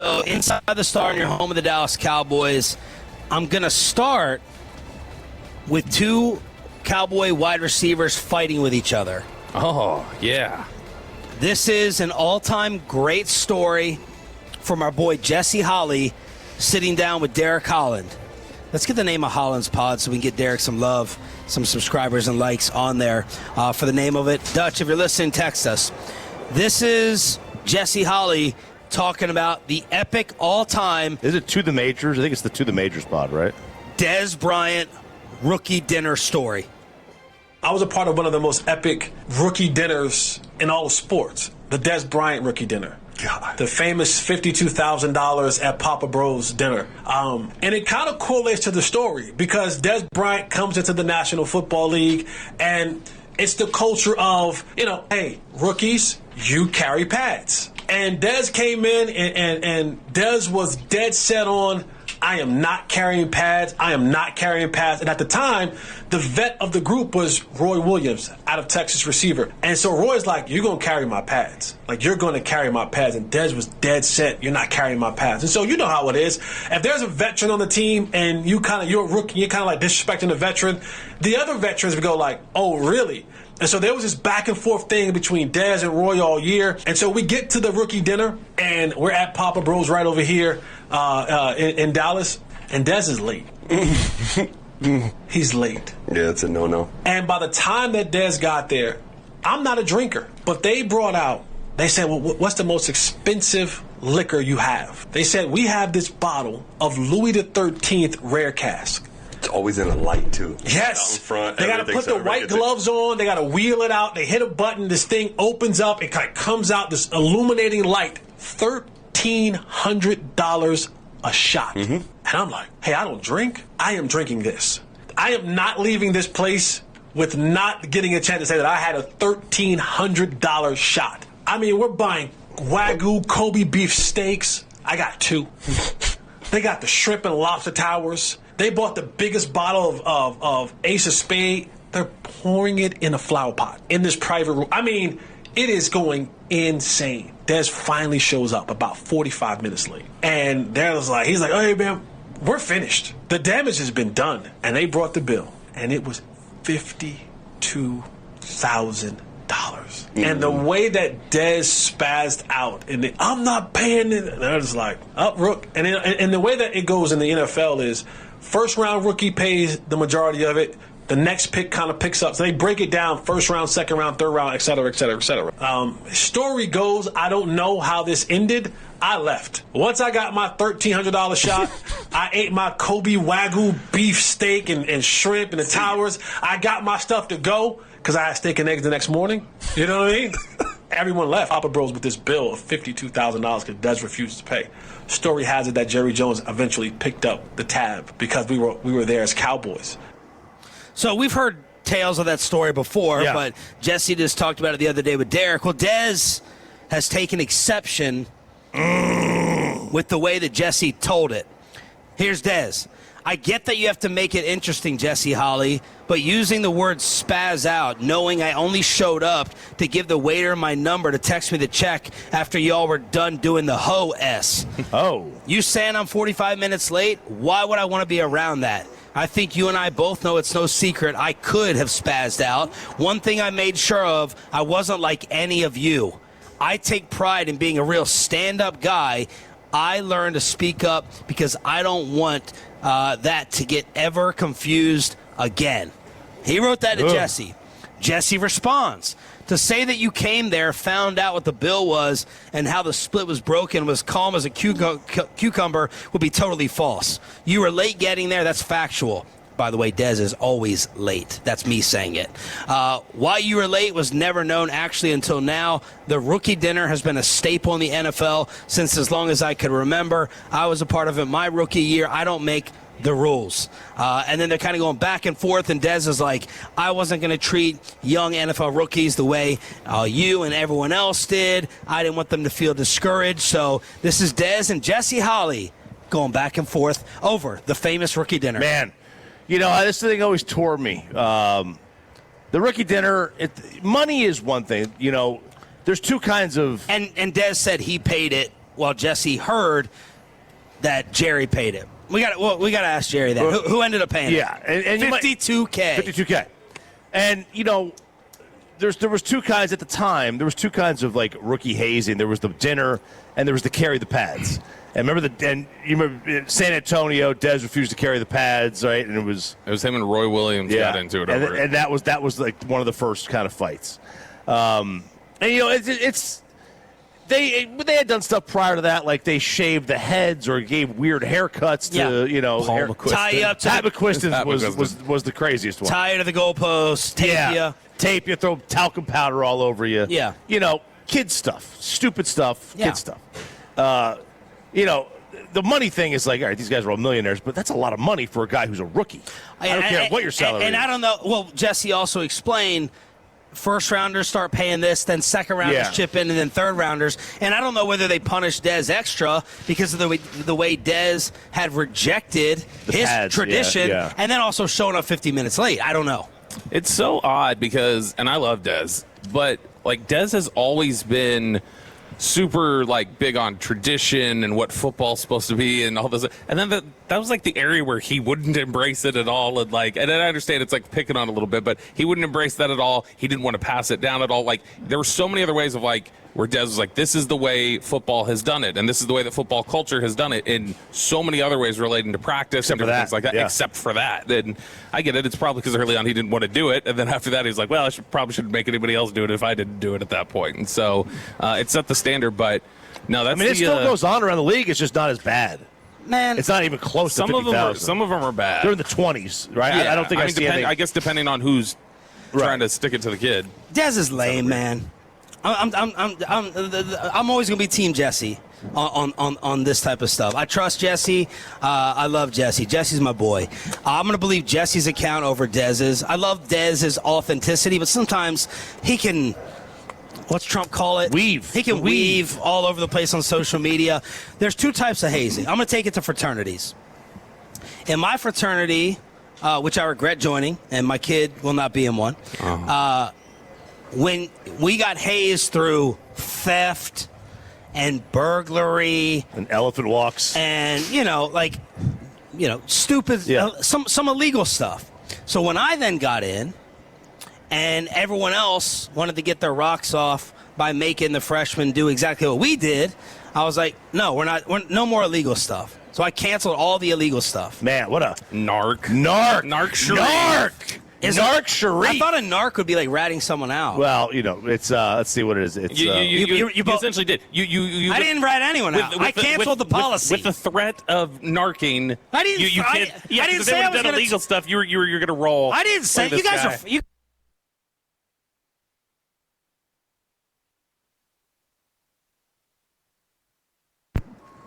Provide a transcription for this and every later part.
So inside the Star in your home of the Dallas Cowboys, I'm going to start with two Cowboy wide receivers fighting with each other. Oh, yeah. This is an all-time great story from our boy Jesse Holley sitting down with Derek Holland. Let's get the name of Holland's pod so we can get Derek some love, some subscribers and likes on there for the name of it. Dutch, if you're listening, text us. This is Jesse Holley talking about the epic all-time. Is it To the Majors? I think it's the To the Majors pod, right? Dez Bryant rookie dinner story. I was a part of one of the most epic rookie dinners in all of sports, the Dez Bryant rookie dinner. God. The famous $52,000 at Papa Bro's dinner. And it kind of correlates to the story because Dez Bryant comes into the National Football League and it's the culture of, hey, rookies, you carry pads. And Dez came in and Dez was dead set on, I am not carrying pads. I am not carrying pads. And at the time, the vet of the group was Roy Williams, out of Texas receiver. And so Roy's like, you're going to carry my pads. Like, you're going to carry my pads. And Dez was dead set, you're not carrying my pads. And so you know how it is. If there's a veteran on the team and you're a rookie, you're kind of like disrespecting the veteran, the other veterans would go like, oh, really? And so there was this back and forth thing between Dez and Roy all year. And so we get to the rookie dinner, and we're at Papa Bro's right over here in Dallas, and Dez is late. He's late. Yeah, it's a no-no. And by the time that Dez got there, I'm not a drinker, but they said, well, what's the most expensive liquor you have? They said, we have this bottle of Louis XIII rare cask. It's always in a light, too. Yes. Out in front, they got to put the white gloves on. They got to wheel it out. They hit a button. This thing opens up. It kind of comes out, this illuminating light. $1,300 a shot. Mm-hmm. And I'm like, hey, I don't drink. I am drinking this. I am not leaving this place with not getting a chance to say that I had a $1,300 shot. I mean, we're buying Wagyu Kobe beef steaks. I got two. They got the shrimp and lobster towers. They bought the biggest bottle of Ace of Spade. They're pouring it in a flower pot in this private room. I mean, it is going insane. Dez finally shows up about 45 minutes late. And he's like, hey, man, we're finished. The damage has been done. And they brought the bill. And it was $52,000. Mm-hmm. And the way that Dez spazzed out, and I'm not paying it. And I was like, Rook. And the way that it goes in the NFL is, first round rookie pays the majority of it. The next pick kind of picks up. So they break it down, first round, second round, third round, et cetera, et cetera, et cetera. Story goes, I don't know how this ended. I left. Once I got my $1,300 shot, I ate my Kobe Wagyu beef steak and shrimp and the towers. I got my stuff to go because I had steak and eggs the next morning. You know what I mean? Everyone left Papa Bro's with this bill of $52,000 because Dez refused to pay. Story has it that Jerry Jones eventually picked up the tab because we were there as Cowboys. So we've heard tales of that story before, but Jesse just talked about it the other day with Derek. Well, Dez has taken exception with the way that Jesse told it. Here's Dez. I get that you have to make it interesting, Jesse Holley, but using the word spaz out, knowing I only showed up to give the waiter my number to text me the check after y'all were done doing the ho-s. Oh. You saying I'm 45 minutes late? Why would I want to be around that? I think you and I both know it's no secret I could have spazzed out. One thing I made sure of, I wasn't like any of you. I take pride in being a real stand-up guy. I learned to speak up because I don't want that to get ever confused again. He wrote that to Jesse. Jesse responds, to say that you came there, found out what the bill was, and how the split was broken, was calm as a cucumber would be totally false. You were late getting there, that's factual. By the way, Dez is always late. That's me saying it. Why you were late was never known actually until now. The rookie dinner has been a staple in the NFL since as long as I could remember. I was a part of it my rookie year. I don't make the rules. And then they're kind of going back and forth, and Dez is like, I wasn't going to treat young NFL rookies the way you and everyone else did. I didn't want them to feel discouraged. So this is Dez and Jesse Holley going back and forth over the famous rookie dinner. Man. This thing always tore me. The rookie dinner, money is one thing. There's two kinds of... And Dez said he paid it while Jesse heard that Jerry paid it. We got to ask Jerry that. Who ended up paying it? Yeah, and $52K. $52K. And, there was two kinds at the time. There was two kinds of, rookie hazing. There was the dinner, and there was the carry the pads. And you remember San Antonio, Dez refused to carry the pads, right? And it was him and Roy Williams got into it over it. And that was one of the first kind of fights. They had done stuff prior to that, like they shaved the heads or gave weird haircuts to Paul McQuiston. Tie you up to Pat McQuiston was the craziest one. Tie you to the goalpost, tape you, throw talcum powder all over you. Yeah. Kid stuff, stupid stuff, Yeah. kid stuff. The money thing is all right, these guys are all millionaires, but that's a lot of money for a guy who's a rookie. I don't care what your salary is. And I don't know. Well, Jesse also explained first rounders start paying this, then second rounders chip in, and then third rounders. And I don't know whether they punished Dez extra because of the way Dez had rejected his tradition and then also showing up 50 minutes late. I don't know. It's so odd because, and I love Dez, but Dez has always been super big on tradition and what football's supposed to be and all this, and then that was the area where he wouldn't embrace it at all, and and I understand it's picking on a little bit, but he wouldn't embrace that at all. He didn't want to pass it down at all. There were so many other ways of where Dez was this is the way football has done it, and this is the way that football culture has done it in so many other ways relating to practice and different things like that, except for that. And I get it. It's probably because early on he didn't want to do it, and then after that he's well, I probably shouldn't make anybody else do it if I didn't do it at that point. And so it set the standard, but no, that's it still goes on around the league. It's just not as bad. Man, it's not even close to 50,000. Some of them are bad. They're in the 20s, right? Yeah. I don't think I guess depending on who's trying to stick it to the kid. Dez is lame, man. I'm always gonna be Team Jesse on this type of stuff. I trust Jesse. I love Jesse. Jesse's my boy. I'm gonna believe Jesse's account over Dez's. I love Dez's authenticity, but sometimes he can. What's Trump call it? Weave. He can weave all over the place on social media. There's two types of hazing. I'm going to take it to fraternities. In my fraternity, which I regret joining, and my kid will not be in one, when we got hazed through theft and burglary and elephant walks and, stupid, some illegal stuff. So when I then got in, and everyone else wanted to get their rocks off by making the freshmen do exactly what we did, I was like, no, we're no more illegal stuff. So I canceled all the illegal stuff. Man, what a narc Sharif. I thought a narc would be ratting someone out. Well, it's let's see what it is. It's you essentially did. You I didn't rat anyone out. I canceled the policy with the threat of narking. I didn't. I didn't say I was done illegal stuff. You're going to roll. I didn't say you guys are.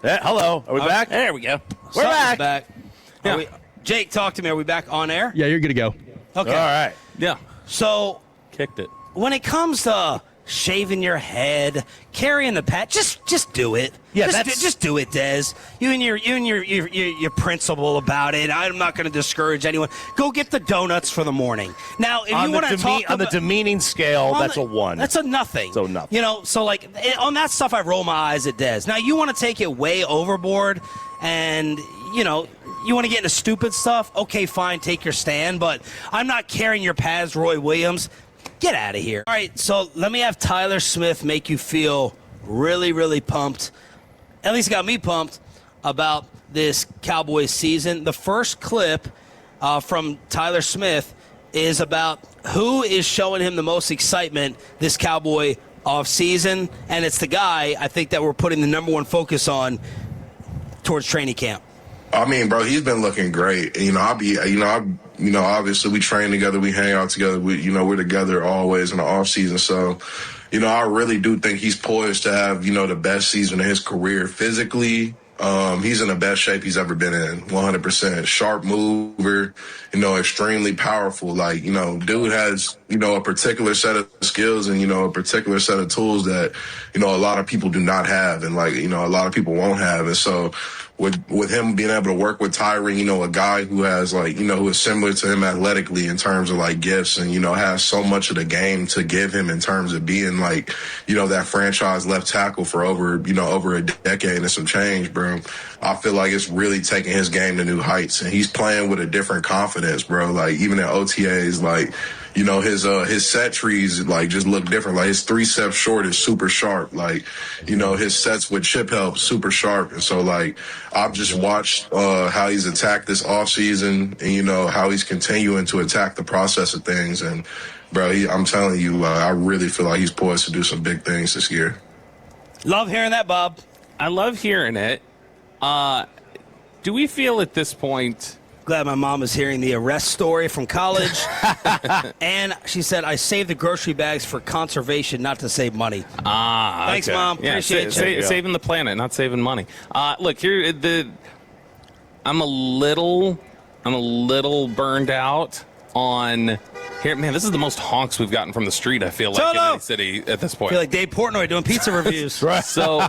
Hello, are we back? There we go. We're back. Yeah. Jake, talk to me. Are we back on air? Yeah, you're good to go. Okay. All right. Yeah. So Kicked it. when it comes to shaving your head, carrying the pad, just do it. Yeah, just do it, Dez. You and your principle about it. I'm not going to discourage anyone. Go get the donuts for the morning. Now, if you want to talk on the demeaning scale, that's a 1. That's a nothing. So nothing. So on that stuff, I roll my eyes at Dez. Now, you want to take it way overboard, and you want to get into stupid stuff. Okay, fine, take your stand. But I'm not carrying your pads, Roy Williams. Get out of here. All right, so let me have Tyler Smith make you feel really, really pumped. At least got me pumped about this Cowboys season. The first clip from Tyler Smith is about who is showing him the most excitement this Cowboy offseason, and it's the guy I think that we're putting the number one focus on towards training camp. I mean, bro, he's been looking great. Obviously we train together, we hang out together. We're together always in the off season. So, I really do think he's poised to have, the best season of his career physically. He's in the best shape he's ever been in, 100%. Sharp mover, extremely powerful. Dude has, a particular set of skills and, a particular set of tools that, a lot of people do not have and, a lot of people won't have. And so with him being able to work with Tyron, you know, a guy who has like, you know, who is similar to him athletically in terms of like gifts and, you know, has so much of the game to give him in terms of being like, you know, that franchise left tackle for over a decade and some change, bro. I feel like it's really taking his game to new heights, and he's playing with a different confidence, bro. Like even at OTAs, like, you know, his set trees like just look different. Like his 3 steps short is super sharp. Like, you know, his sets with chip help super sharp. And so like I've just watched how he's attacked this offseason, and you know how he's continuing to attack the process of things. And bro, I'm telling you, I really feel like he's poised to do some big things this year. Love hearing that, Bob. I love hearing it. Do we feel at this point? Glad my mom is hearing the arrest story from college. And she said, I saved the grocery bags for conservation, not to save money. Thanks, Okay. Mom. Yeah, Appreciate you. saving the planet, not saving money. Look, here I'm a little burned out on here. Man, this is the most honks we've gotten from the street, I feel like, in any city at this point. I feel like Dave Portnoy doing pizza reviews. Right. So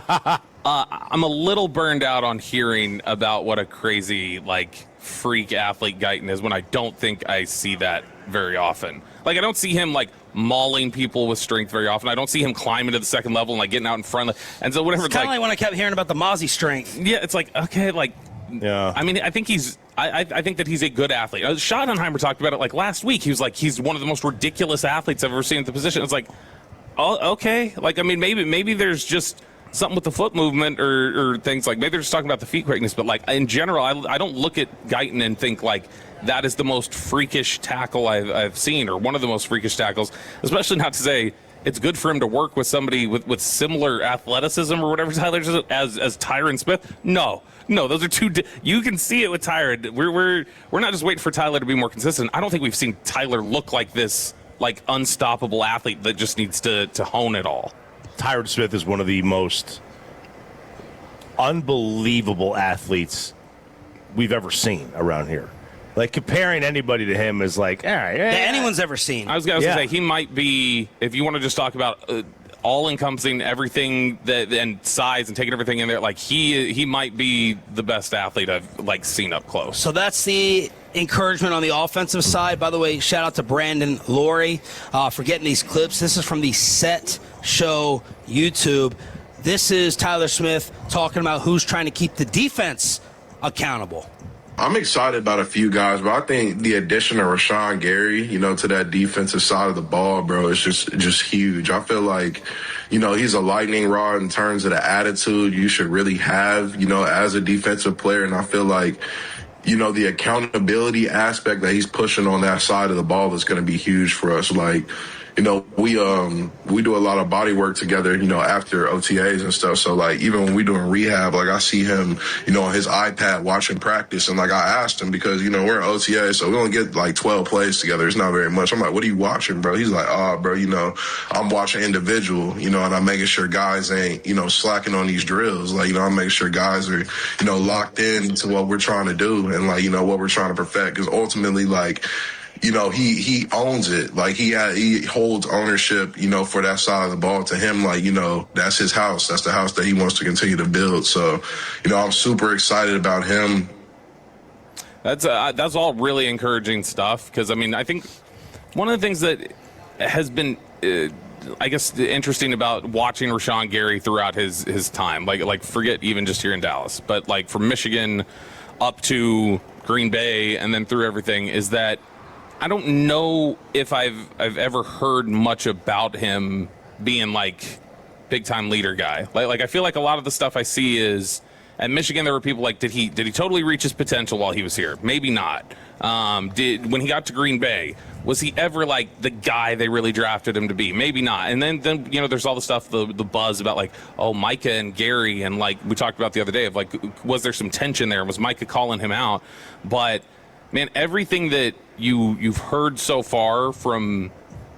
I'm a little burned out on hearing about what a crazy, like, freak athlete Guyton is when I don't think I see that very often. Like, I don't see him, like, mauling people with strength very often. I don't see him climbing to the second level and, like, getting out in front. And so whatever. It's kind of like when I kept hearing about the Mozzie strength. Yeah, it's like, okay, like, yeah. I mean, I think I think that he's a good athlete. Schottenheimer talked about it, like, last week. He was like, he's one of the most ridiculous athletes I've ever seen at the position. It's like, oh, okay. Like, I mean, maybe there's just something with the foot movement or things like, maybe they're just talking about the feet quickness, but like in general, I don't look at Guyton and think like that is the most freakish tackle I've seen, or one of the most freakish tackles, especially not to say it's good for him to work with somebody with similar athleticism or whatever Tyler says as Tyron Smith. No, those are two. You can see it with Tyron. We're not just waiting for Tyler to be more consistent. I don't think we've seen Tyler look like this, like unstoppable athlete that just needs to hone it all. Tyron Smith is one of the most unbelievable athletes we've ever seen around here. Like, comparing anybody to him is like, all right, That anyone's ever seen. I was going to say, he might be, if you want to just talk about all-encompassing everything and size and taking everything in there, like he might be the best athlete I've like seen up close. So that's the encouragement on the offensive side. By the way, shout out to Brandon Laurie for getting these clips. This is from the Set Show YouTube. This is Tyler Smith talking about who's trying to keep the defense accountable. I'm excited about a few guys, but I think the addition of Rashan Gary, you know, to that defensive side of the ball, bro, is just huge. I feel like, you know, he's a lightning rod in terms of the attitude you should really have, you know, as a defensive player. And I feel like, you know, the accountability aspect that he's pushing on that side of the ball is going to be huge for us. Like, you know, we do a lot of body work together, you know, after OTAs and stuff. So, like, even when we doing rehab, like, I see him, you know, on his iPad watching practice. And, like, I asked him because, you know, we're in OTA, so we only get, like, 12 plays together. It's not very much. I'm like, what are you watching, bro? He's like, bro, you know, I'm watching individual, you know, and I'm making sure guys ain't, you know, slacking on these drills. Like, you know, I'm making sure guys are, you know, locked in to what we're trying to do and, like, you know, what we're trying to perfect. Because ultimately, like, you know, he owns it. Like, he holds ownership, you know, for that side of the ball. To him, like, you know, that's his house. That's the house that he wants to continue to build. So, you know, I'm super excited about him. That's all really encouraging stuff, because, I mean, I think one of the things that has been, I guess, interesting about watching Rashan Gary throughout his time, like forget even just here in Dallas, but, like, from Michigan up to Green Bay and then through everything, is that I don't know if I've ever heard much about him being like big time leader guy. Like I feel like a lot of the stuff I see is at Michigan. There were people like, did he totally reach his potential while he was here? Maybe not. When he got to Green Bay, was he ever like the guy they really drafted him to be? Maybe not. And then you know, there's all the stuff, the buzz about like, oh, Micah and Gary, and like we talked about the other day of like, was there some tension there? Was Micah calling him out? But man, everything that you've heard so far from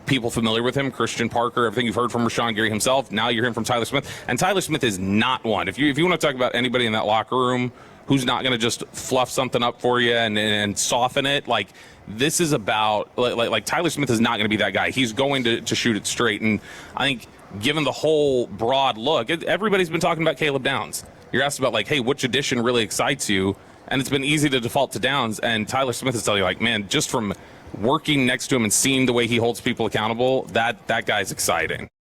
people familiar with him, Christian Parker, everything you've heard from Rashan Gary himself, now you're hearing from Tyler Smith. And Tyler Smith is not one. If you want to talk about anybody in that locker room who's not going to just fluff something up for you and soften it, like, this is about, like Tyler Smith is not going to be that guy. He's going to shoot it straight. And I think given the whole broad look, everybody's been talking about Caleb Downs. you're asked about like, hey, which addition really excites you? And it's been easy to default to Downs. And Tyler Smith is telling you, like, man, just from working next to him and seeing the way he holds people accountable, that guy's exciting.